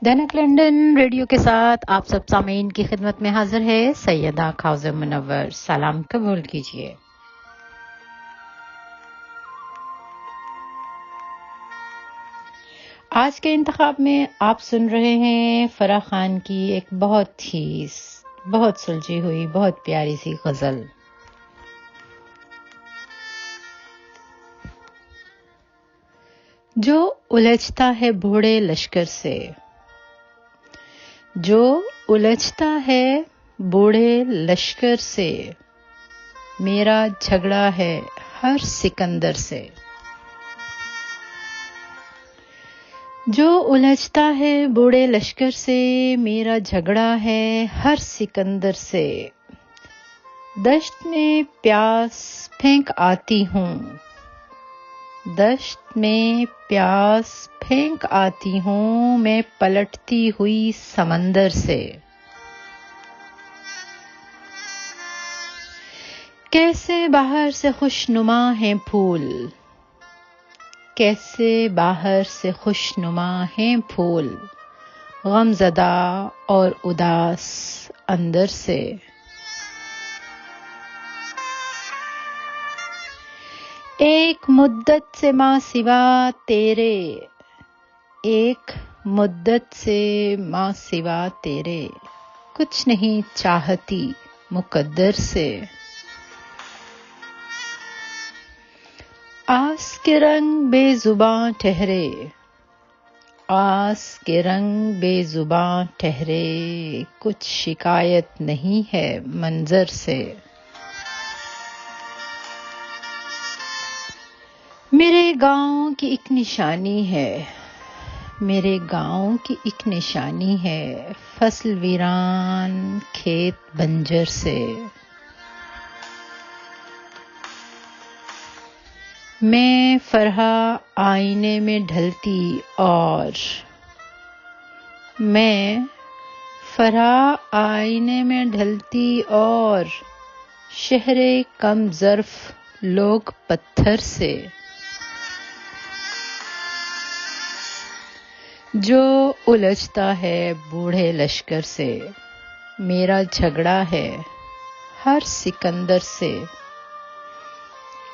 دینک London radio کے ساتھ آپ سب سامعین کی خدمت میں حاضر ہے سیدہ خواجہ منور. سلام قبول کیجیے. آج کے انتخاب میں آپ سن رہے ہیں فرح خان کی ایک بہت سلجھی ہوئی بہت پیاری سی غزل. جو الجھتا ہے بوڑھے لشکر سے، جو الجھتا ہے بوڑھے لشکر سے، میرا جھگڑا ہے ہر سکندر سے. جو الجھتا ہے بوڑھے لشکر سے، میرا جھگڑا ہے ہر سکندر سے. دشت میں پیاس پھینک آتی ہوں، دشت میں پیاس پھینک آتی ہوں میں پلٹتی ہوئی سمندر سے. کیسے باہر سے خوش نما ہیں پھول، کیسے باہر سے خوش نما ہیں پھول، غم زدہ اور اداس اندر سے. ایک مدت سے ماں سوا تیرے، ایک مدت سے ماں سوا تیرے، کچھ نہیں چاہتی مقدر سے. آس کے رنگ بے زباں ٹھہرے، آس کے رنگ بے زباں ٹھہرے، کچھ شکایت نہیں ہے منظر سے. میرے گاؤں کی ایک نشانی ہے، میرے گاؤں کی ایک نشانی ہے، فصل ویران کھیت بنجر سے. میں فرح آئینے میں ڈھلتی اور میں فرح آئینے میں ڈھلتی اور شہر کم ظرف لوگ پتھر سے. جو الجھتا ہے بوڑھے لشکر سے، میرا جھگڑا ہے ہر سکندر سے.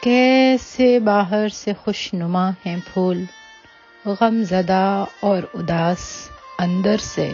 کیسے باہر سے خوش نما ہیں پھول، غم زدہ اور اداس اندر سے.